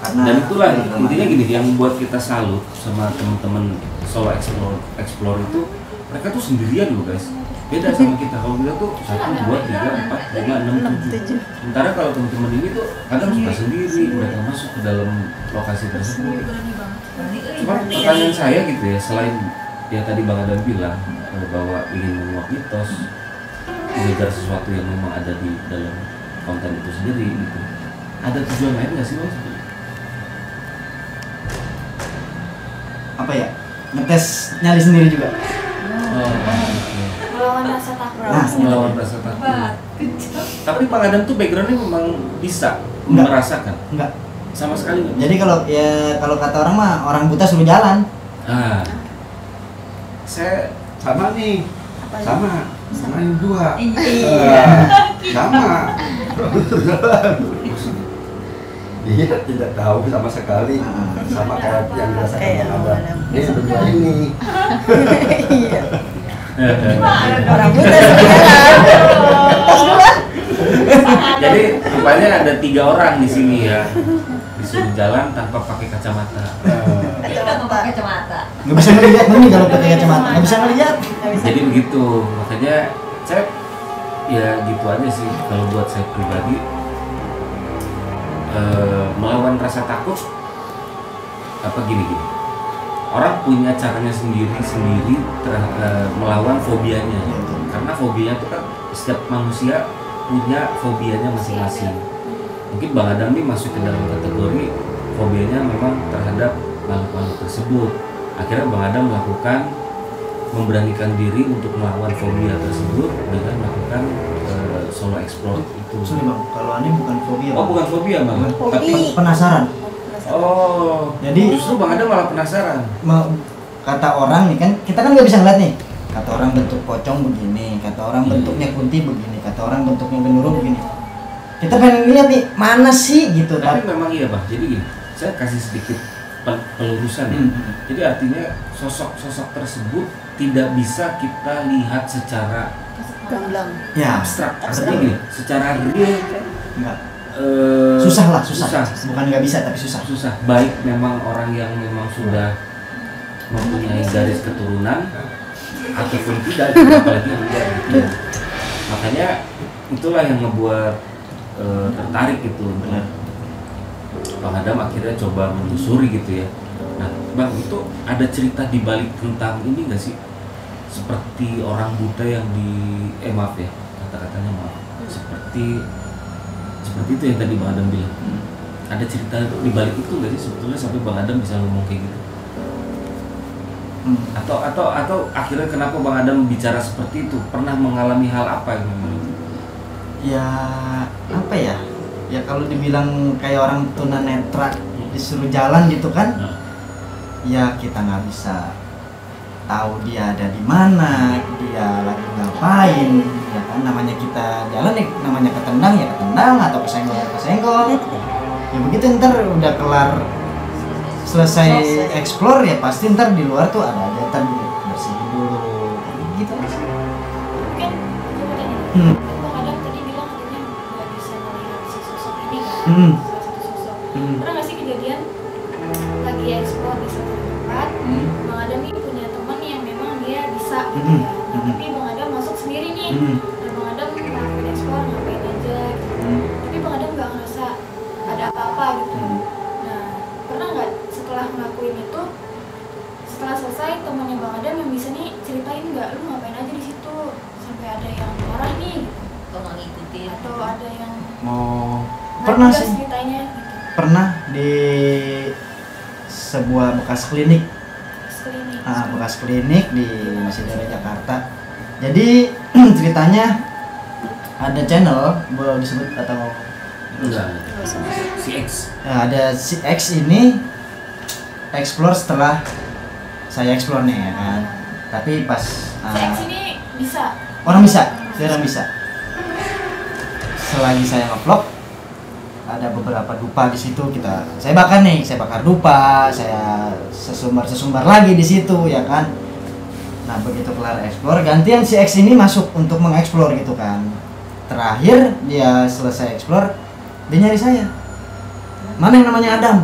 Karena Dan itulah intinya gini, yang buat kita salut sama teman-teman solo explore itu, mereka tuh sendirian loh guys. Beda sama kita, kalau kita tuh 1, 2, 3, 4, 5, 6, 7. Sementara kalau teman-teman ini tuh kadang suka sendiri, mereka masuk ke dalam lokasi tersebut. Cuma pertanyaan saya gitu ya, selain yang tadi Bang Adam bilang bahwa ingin menguak mitos, mengejar sesuatu yang memang ada di dalam konten itu sendiri gitu, ada tujuan lain nggak sih Bang? apa ya? Ngetes nyali sendiri juga. Melawan rasa takut. Nah, Melawan rasa takut. Tapi Bang Adam tuh backgroundnya memang bisa Enggak. merasakan, Enggak. sama sekali nggak. Jadi kalau kata orang mah orang buta suruh jalan. Ah, saya Sama nih. Sama yang dua. Iya. Sama. Iya, tidak tahu sama sekali. Sama kayak yang dirasakan Kayak Bang Adam. Adam. Ini berdua ini. Iya. Orang buta suruh jalan. Tas gua. jadi rupanya ada 3 orang di sini ya, disuruh jalan tanpa pakai kacamata. Kita pakai kacamata. Nggak bisa ngelihat nih kalau pakai kacamata. Nggak bisa ngelihat. Jadi begitu, makanya saya ya gitu aja sih kalau buat saya pribadi, melawan rasa takut apa gini orang punya caranya sendiri melawan fobianya, karena fobianya itu kan setiap manusia punya fobianya masing-masing. Mungkin Bang Adam ini masuk ke dalam kategori fobianya memang terhadap makhluk-makhluk tersebut. Akhirnya Bang Adam memberanikan diri untuk melawan fobia tersebut dengan melakukan solo explore itu. Sorry bang, kalau aneh bukan fobia. Oh bukan fobia Bang, Bukan. tapi Penasaran. oh Jadi justru Bang Adam malah penasaran. Kata orang nih kan, kita kan nggak bisa ngeliat nih. Kata orang bentuk pocong begini, kata orang bentuknya kunti begini, kata orang bentuknya genderuwo begini. Kita pengen lihat nih mana sih gitu. Tapi memang iya Bang, jadi gini, saya kasih sedikit pelurusan ya. Jadi artinya sosok-sosok tersebut tidak bisa kita lihat secara Gamblang. Ya, abstrak. Artinya gini, secara real enggak. Susah lah, susah. susah. Bukan nggak bisa tapi susah. Susah. Baik memang orang yang memang sudah mempunyai garis keturunan ataupun tidak, apalagi tidak gitu. Makanya itulah yang ngebuat tertarik gitu. Benar. Bang Adam akhirnya coba menelusuri gitu ya. Nah, Bang, itu ada cerita di balik tentang ini nggak sih? Seperti orang buta yang maaf ya, kata-katanya maaf. Seperti itu yang tadi Bang Adam bilang. Ada cerita di balik itu nggak sih sebetulnya sampai Bang Adam bisa ngomong kayak gitu? Atau akhirnya kenapa Bang Adam bicara seperti itu? Pernah mengalami hal apa yang memang itu? Ya apa ya? Ya kalau dibilang kayak orang tunanetra disuruh jalan gitu kan, ya kita nggak bisa tahu dia ada di mana, dia lagi ngapain, ya kan namanya kita jalan nih, namanya ketendang ya ketendang atau kesenggol ya kesenggol. Ya begitu ntar udah kelar selesai explore ya pasti ntar di luar tuh ada aja ntar bersihin dulu, gitu. Mungkin coba tanya. Bang Adam tadi bilang katanya nggak bisa melihat si sosok ini kan, salah satu sosok. Pernah nggak sih kejadian lagi explore di satu tempat, Bang Adam ini punya teman yang memang dia bisa gitu ya. Nah, tapi Bang Adam masuk sendiri nih, dan Bang Adam ngelakuin explore ngapain aja gitu. Tapi Bang Adam nggak ngerasa ada apa-apa gitu. Nah, pernah nggak setelah ngelakuin itu, setelah selesai temannya Bang Adam yang bisa nih ceritain nggak, lu ngapain aja di situ sampai ada yang marah nih, Kok nggak ngikutin? atau ada yang Pernah nggak sih. ceritanya gitu. Pernah di sebuah bekas klinik, Sekeliling. bekas klinik di masih daerah Jakarta. Jadi ceritanya ada channel, boleh disebut atau Enggak. Si X. nah, ada si X ini explore setelah saya explore nih ya kan. Tapi pas Seks ini bisa. orang bisa, selagi saya ngevlog ada beberapa dupa di situ, saya bakar dupa, saya sesumbar lagi di situ ya kan. Nah begitu kelar explore, gantian si X ini masuk untuk mengeksplor gitu kan. Terakhir dia selesai explore, dia nyari saya, mana yang namanya Adam.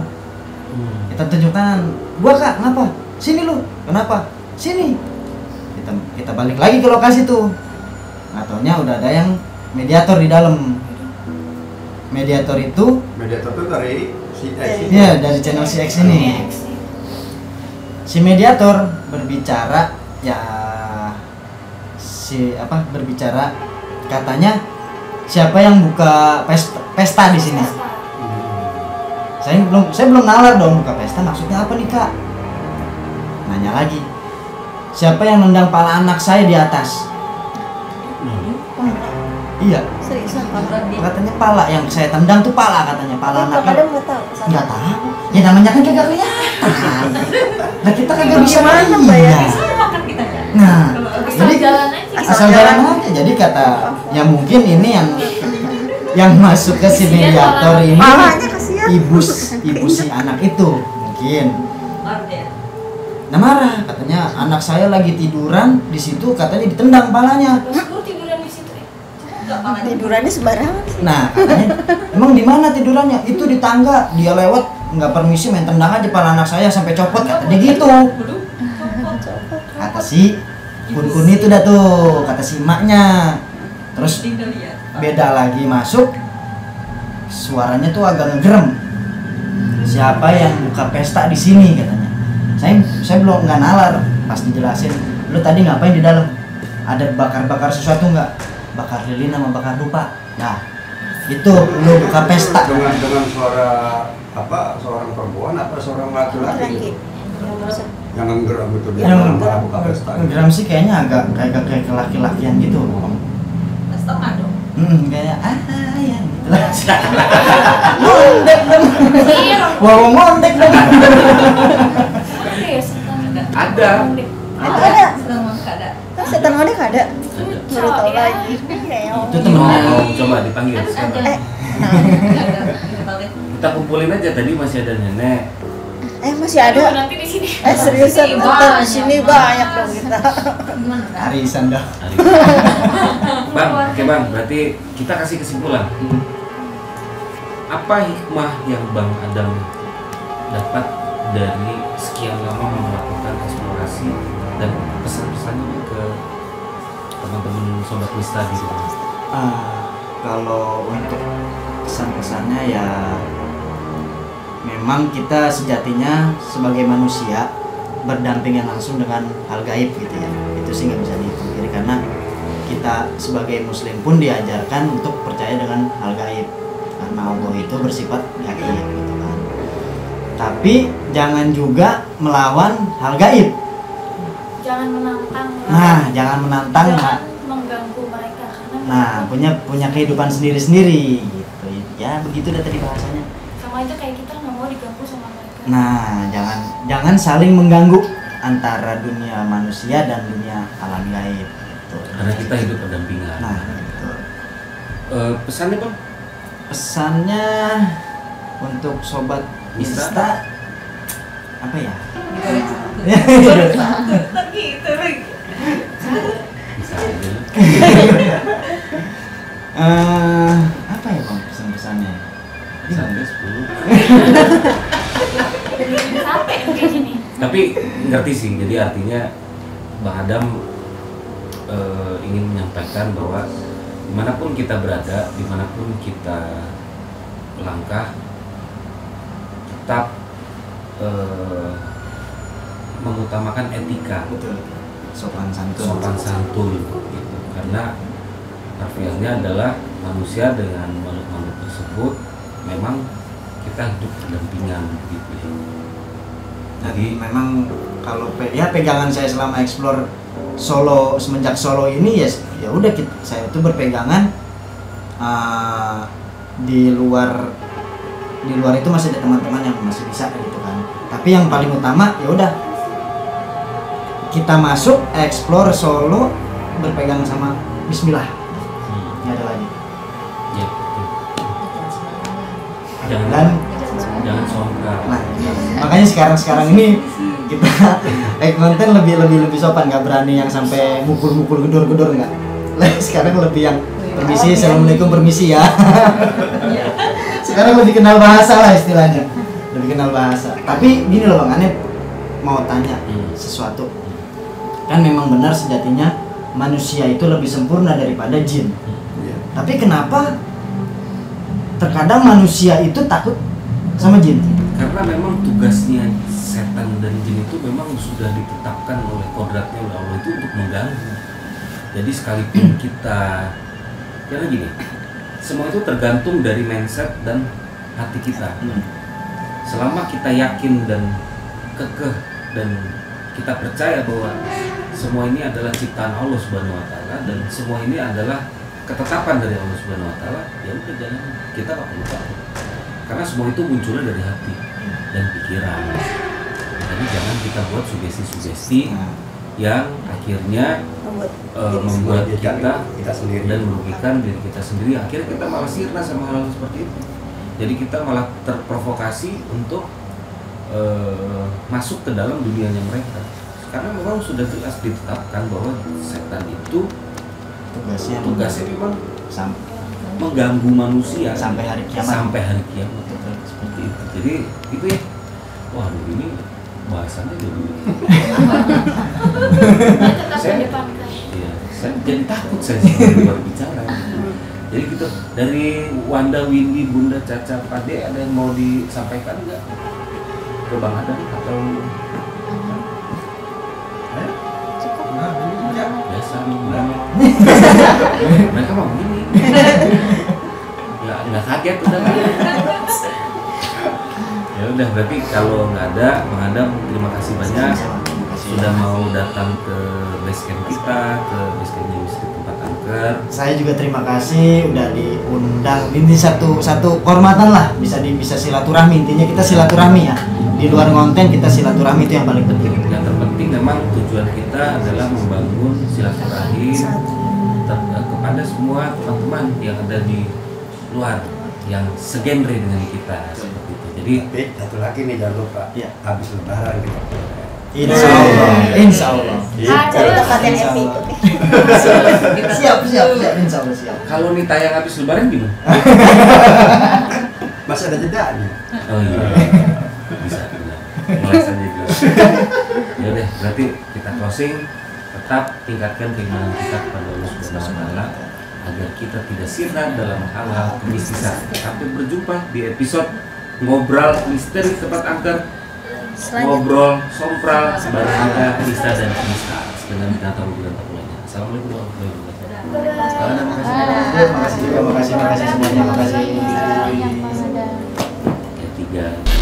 Kita tunjukkan, gua kak, ngapa? Sini lu, kenapa? Sini. Kita balik lagi ke lokasi tuh. Nggak taunya udah ada yang mediator di dalam. Mediator tuh dari si X ini. iya, dari channel si X ini. Si mediator berbicara berbicara katanya siapa yang buka pesta di sini. Saya belum nalar dong, buka pesta maksudnya apa nih kak? Nanya lagi, siapa yang nendang pala anak saya di atas? Iya, Seriusan Pak? katanya pala yang saya tendang tuh pala, katanya pala anak. Kadang nggak tahu. Nggak tahu, ya namanya kan kagak kelihatan. Nah kita kagak bisa Gimana main. bayangin? Makan kita ya. Nah, Asal jadi jalan aja. asal jalan aja. Jadi kata ya mungkin ini yang masuk ke si mediator ini Palanya kasihan. ibu si anak itu mungkin. Baru deh. Nah marah, katanya anak saya lagi tiduran di situ, katanya ditendang palanya. Terus gue tiduran di situ ya. Enggak makan Tidurannya sembarangan sih. Nah katanya emang di mana tidurannya? Itu di tangga, dia lewat nggak permisi main tendang aja pala anak saya sampai copot, katanya gitu. Kata si kun itu dah tuh, kata si emaknya. Terus tinggal lihat. beda lagi masuk, suaranya tuh agak ngegerem. Siapa yang buka pesta di sini, katanya. Saya belum nggak nalar, pas dijelasin. Lu tadi ngapain di dalam? Ada bakar sesuatu nggak? Bakar lilin sama bakar dupa. Nah itu lu buka pesta. Dengan suara seorang perempuan apa seorang laki-laki yang nggeram itu dia buka pesta. Ngegerem sih kayaknya agak kayak laki-lakian gitu. Setengah dong. Kayaknya ya gitu lah. Mondek dong. Wow, mondek dong. Oke ya setan. Ada. Ada. Sedang makan ada. Kan setan ngondek ada. Ada. Baru tahu lagi. Itu temennya. Oh, coba dipanggil sekarang. Ada. Kita lihat. Kita kumpulin aja, tadi masih ada nenek. Masih ada. Nanti di sini. Seriusan Sini tetap banyak. sini banyak dong kita. Gimana? Arisan dah. Bang, oke bang, berarti kita kasih kesimpulan. Apa hikmah yang Bang Adam dapat dari sekian lama melakukan eksplorasi dan pesan-pesannya ke teman-teman sobat Wista di rumah? Kalau untuk pesan-pesannya ya memang kita sejatinya sebagai manusia berdampingan langsung dengan hal gaib gitu ya. Itu sih nggak bisa dipungkiri karena kita sebagai muslim pun diajarkan untuk percaya dengan hal gaib karena Allah itu bersifat gaib gitu kan. Tapi jangan juga melawan hal gaib. Jangan menantang. Nah, jangan menantang. Jangan mengganggu mereka karena punya kehidupan sendiri-sendiri gitu. Ya begitu dah tadi bahasanya. sama aja kayak kita nggak mau diganggu sama mereka. Nah, jangan saling mengganggu antara dunia manusia dan dunia alam gaib. Gitu. Karena kita hidup berdampingan. Nah, gitu. Pesannya bang? Pesannya untuk sobat Wista apa ya? Gitu lagi. Bisa aja. Apa ya bang pesan-pesannya? Sampai 10. Sampai kayak gini. Tapi ngerti sih, jadi artinya Bang Adam ingin menyampaikan bahwa dimanapun kita berada, dimanapun kita melangkah, tetap mengutamakan etika, Betul. Sopan santun. sopan santun gitu. Karena harfiahnya adalah manusia dengan makhluk-makhluk tersebut memang kita hidup berdampingan gitu ya. Jadi memang kalau pegangan saya selama explore Solo semenjak Solo ini ya udah saya itu berpegangan di luar itu masih ada teman-teman yang masih bisa gitu kan. Tapi yang paling utama ya udah kita masuk explore Solo berpegang sama Bismillah. Nggak ada lagi. Ya, betul. Jangan sombong. Nah, makanya sekarang ini kita konten lebih sopan, nggak berani yang sampai mukul gedor nggak. Sekarang lebih yang permisi, assalamualaikum, permisi ya. Sekarang lebih kenal bahasa lah istilahnya, lebih kenal bahasa. Tapi gini loh Bang, Aneh mau tanya sesuatu. Kan memang benar sejatinya manusia itu lebih sempurna daripada jin. Tapi kenapa terkadang manusia itu takut sama jin? Karena memang tugasnya setan dan jin itu memang sudah ditetapkan oleh kodratnya oleh Allah itu untuk mengganggu. Jadi sekalipun kita, karena gini, semua itu tergantung dari mindset dan hati kita. Selama kita yakin dan kekeh dan kita percaya bahwa semua ini adalah ciptaan Allah Subhanahu Wa Taala dan semua ini adalah ketetapan dari Allah Subhanahu Wa Taala, ya udah jangan, kita nggak perlu takut. Karena semua itu munculnya dari hati dan pikiran. Jadi jangan kita buat sugesti-sugesti yang akhirnya membuat kita sendiri dan merugikan diri kita sendiri. Akhirnya kita malah sirna sama hal seperti itu. Jadi kita malah terprovokasi untuk masuk ke dalam dunianya mereka. Karena memang sudah jelas ditetapkan bahwa setan itu tugasnya memang mengganggu manusia sampai hari kiamat. Seperti itu. Jadi itu ya. Waduh, ini bahasannya jadi saya jadi takut saya berbicara. Jadi gitu, dari Wanda, Windy, Bunda, Caca, Pade, ada yang mau disampaikan nggak ke Bang Adam atau biasa mereka mau begini nggak kaget udah kan. Ya udah, berarti kalau nggak ada, Bang Adam terima kasih banyak sudah mau datang ke basecamp kita, ke basecampnya Misteri Tempat Angker. Saya juga terima kasih udah diundang. Ini satu kehormatan lah, bisa silaturahmi. Intinya kita silaturahmi ya. Di luar konten kita silaturahmi, itu yang paling penting. Yang terpenting memang tujuan kita adalah membangun silaturahmi kepada semua teman-teman yang ada di luar yang segenre dengan kita seperti itu. Jadi satu lagi nih, jangan lupa habis lebaran kita. Insya Allah. Cari tempat yang happy itu. Siap. Insya Allah siap. Kalau nih tayang habis lebaran gimana? Masih ada jedanya. Oh iya. Bisa. Mulai saja dulu. Ya udah, berarti kita closing. Tetap tingkatkan keimanan kita kepada Allah Subhanahu Wa Taala agar kita tidak sirna dalam hal-hal kemistisan. Sampai berjumpa di episode Ngobrol Misteri Tempat Angker. Ngobrol Sompral bareng ada Krista dan Krista dengan bintang lainnya. Assalamualaikum warahmatullahi wabarakatuh. Terima kasih semuanya. Makasih. Ya, 3